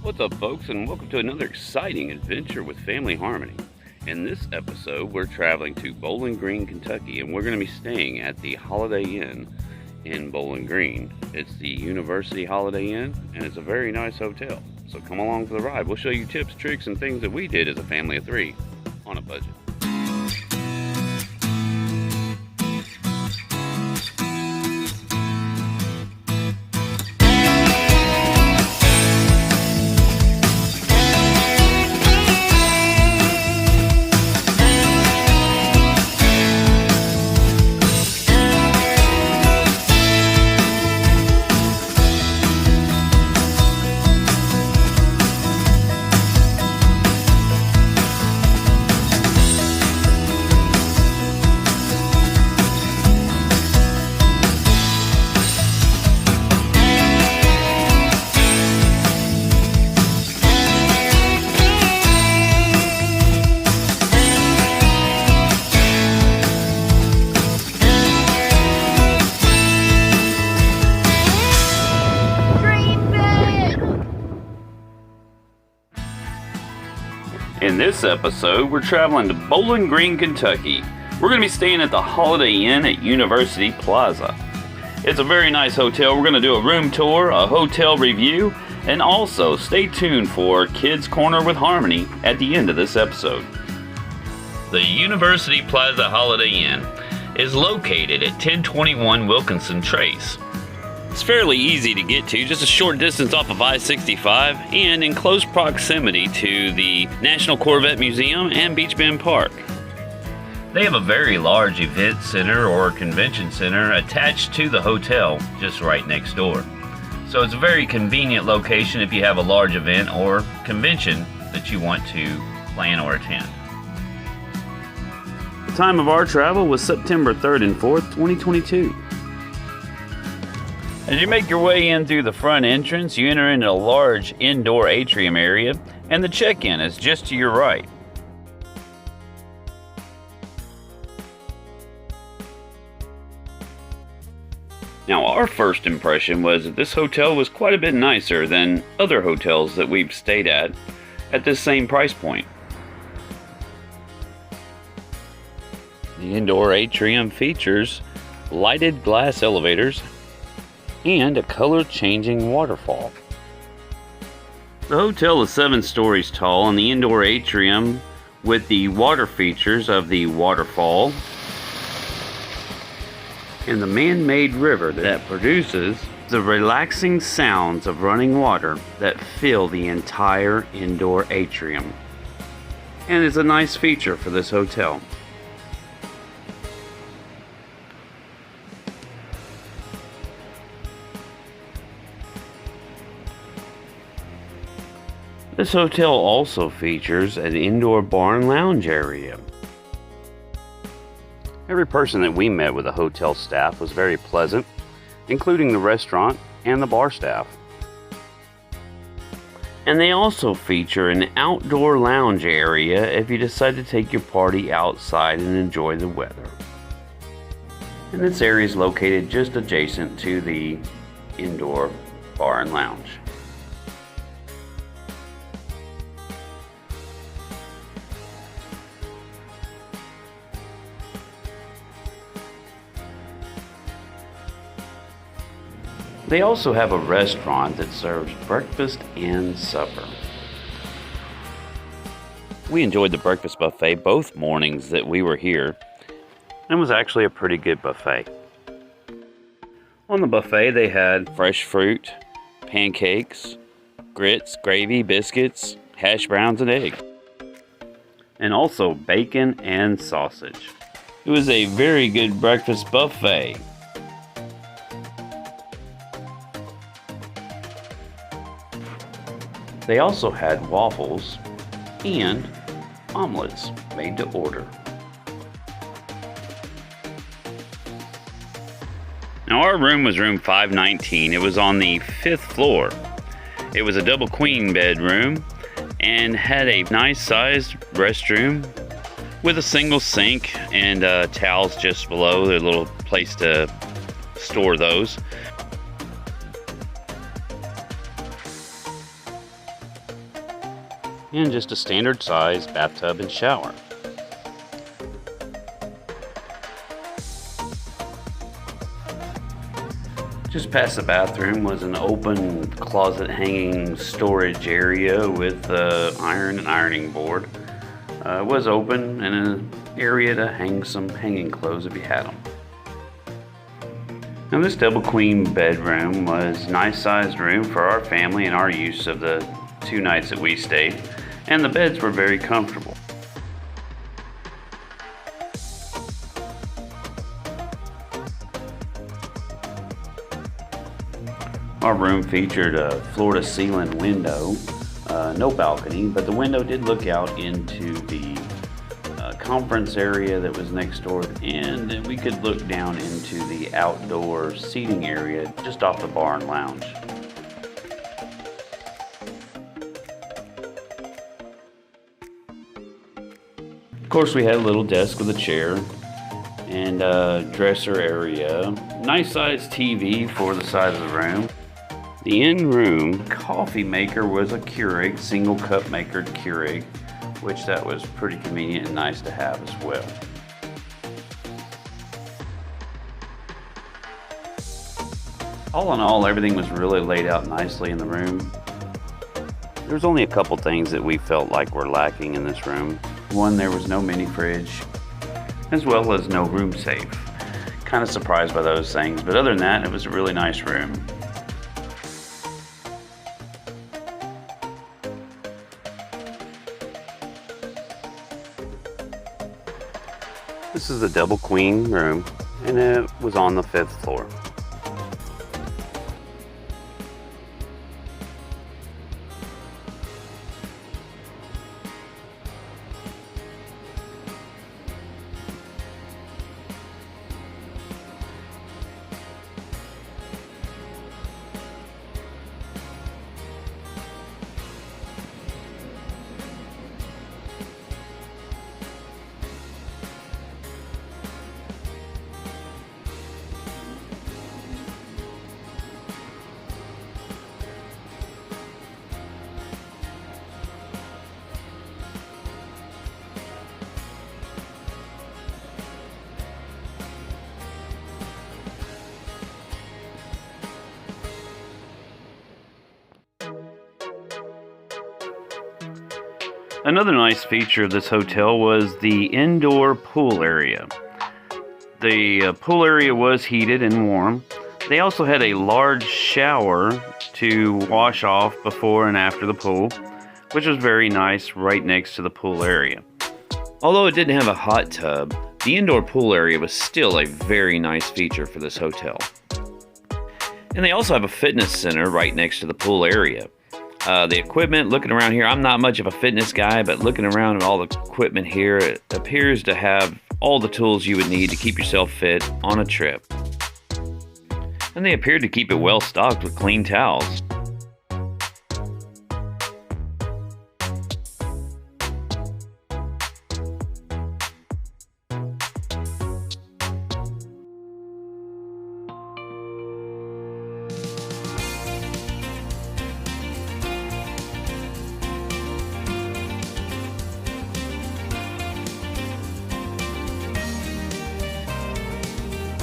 What's up, folks, and welcome to another exciting adventure with Family Harmony. In this episode, we're traveling to Bowling Green, Kentucky, and we're going to be staying at the Holiday Inn in Bowling Green. It's the University Holiday Inn, and it's a very nice hotel. So come along for the ride. We'll show you tips, tricks, and things that we did as a family of three on a budget. In this episode, we're traveling to Bowling Green, Kentucky. We're going to be staying at the Holiday Inn at University Plaza. It's a very nice hotel. We're going to do a room tour, a hotel review, and also stay tuned for Kids Corner with Harmony at the end of this episode. The University Plaza Holiday Inn is located at 1021 Wilkinson Trace. It's fairly easy to get to, just a short distance off of I-65 and in close proximity to the National Corvette Museum and Beach Bend Park. They have a very large event center or convention center attached to the hotel just right next door. So it's a very convenient location if you have a large event or convention that you want to plan or attend. The time of our travel was September 3rd and 4th, 2022. As you make your way in through the front entrance, you enter into a large indoor atrium area, and the check-in is just to your right. Now, our first impression was that this hotel was quite a bit nicer than other hotels that we've stayed at this same price point. The indoor atrium features lighted glass elevators and a color-changing waterfall. The hotel is 7 stories tall, and the indoor atrium with the water features of the waterfall and the man-made river that produces the relaxing sounds of running water that fill the entire indoor atrium, and is a nice feature for this hotel. This hotel also features an indoor bar and lounge area. Every person that we met with the hotel staff was very pleasant, including the restaurant and the bar staff. And they also feature an outdoor lounge area if you decide to take your party outside and enjoy the weather. And this area is located just adjacent to the indoor bar and lounge. They also have a restaurant that serves breakfast and supper. We enjoyed the breakfast buffet both mornings that we were here, and it was actually a pretty good buffet. On the buffet they had fresh fruit, pancakes, grits, gravy, biscuits, hash browns, and egg, and also bacon and sausage. It was a very good breakfast buffet. They also had waffles and omelets made to order. Now our room was room 519. It was on the 5th floor. It was a double queen bedroom and had a nice sized restroom with a single sink and towels just below. There's a little place to store those. and just a standard size bathtub and shower. Just past the bathroom was an open closet hanging storage area with iron and ironing board. It was open and an area to hang some hanging clothes if you had them. Now this double queen bedroom was a nice sized room for our family and our use of the 2 nights that we stayed, and the beds were very comfortable. Our room featured a floor-to-ceiling window, no balcony, but the window did look out into the conference area that was next door, and we could look down into the outdoor seating area just off the bar and lounge. Of course, we had a little desk with a chair and a dresser area, nice sized TV for the size of the room. The in-room coffee maker was a Keurig, single cup maker Keurig, which that was pretty convenient and nice to have as well. All in all, everything was really laid out nicely in the room. There's only a couple things that we felt like were lacking in this room. One, there was no mini fridge, as well as no room safe. Kind of surprised by those things, but other than that, it was a really nice room. This is a double queen room, and it was on the 5th floor. Another nice feature of this hotel was the indoor pool area. The pool area was heated and warm. They also had a large shower to wash off before and after the pool, which was very nice right next to the pool area. Although it didn't have a hot tub, the indoor pool area was still a very nice feature for this hotel. And they also have a fitness center right next to the pool area. The equipment, looking around here, I'm not much of a fitness guy, but looking around at all the equipment here, it appears to have all the tools you would need to keep yourself fit on a trip. And they appeared to keep it well stocked with clean towels.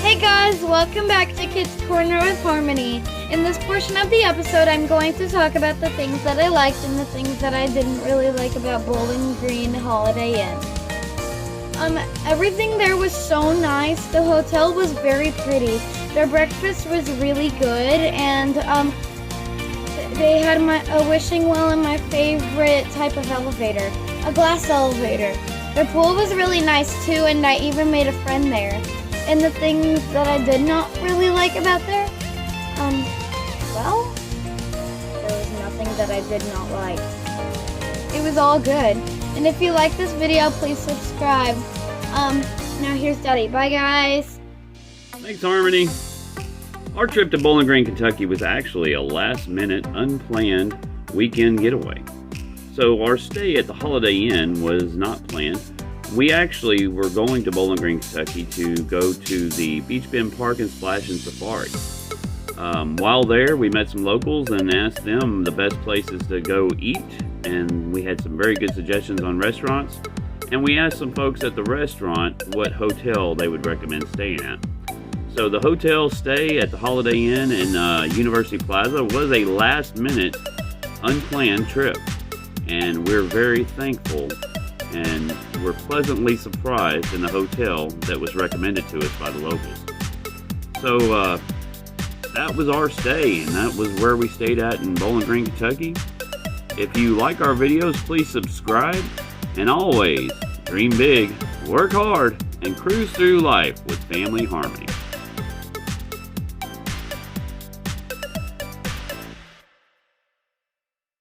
Hey guys, welcome back to Kids Corner with Harmony. In this portion of the episode, I'm going to talk about the things that I liked and the things that I didn't really like about Bowling Green Holiday Inn. Everything there was so nice. The hotel was very pretty. Their breakfast was really good, and they had a wishing well and my favorite type of elevator, a glass elevator. Their pool was really nice too, and I even made a friend there. And the things that I did not really like about there, well, there was nothing that I did not like. It was all good. And if you like this video, please subscribe. Now here's Daddy. Bye, guys. Thanks, Harmony. Our trip to Bowling Green, Kentucky was actually a last-minute, unplanned weekend getaway. So our stay at the Holiday Inn was not planned. We actually were going to Bowling Green, Kentucky to go to the Beach Bend Park and Splash and Safari. While there, we met some locals and asked them the best places to go eat, and we had some very good suggestions on restaurants. And we asked some folks at the restaurant what hotel they would recommend staying at. So the hotel stay at the Holiday Inn in University Plaza was a last-minute, unplanned trip. And we're very thankful and we're pleasantly surprised in the hotel that was recommended to us by the locals. So that was our stay, and that was where we stayed at in Bowling Green, Kentucky. If you like our videos, please subscribe. And always, dream big, work hard, and cruise through life with family harmony.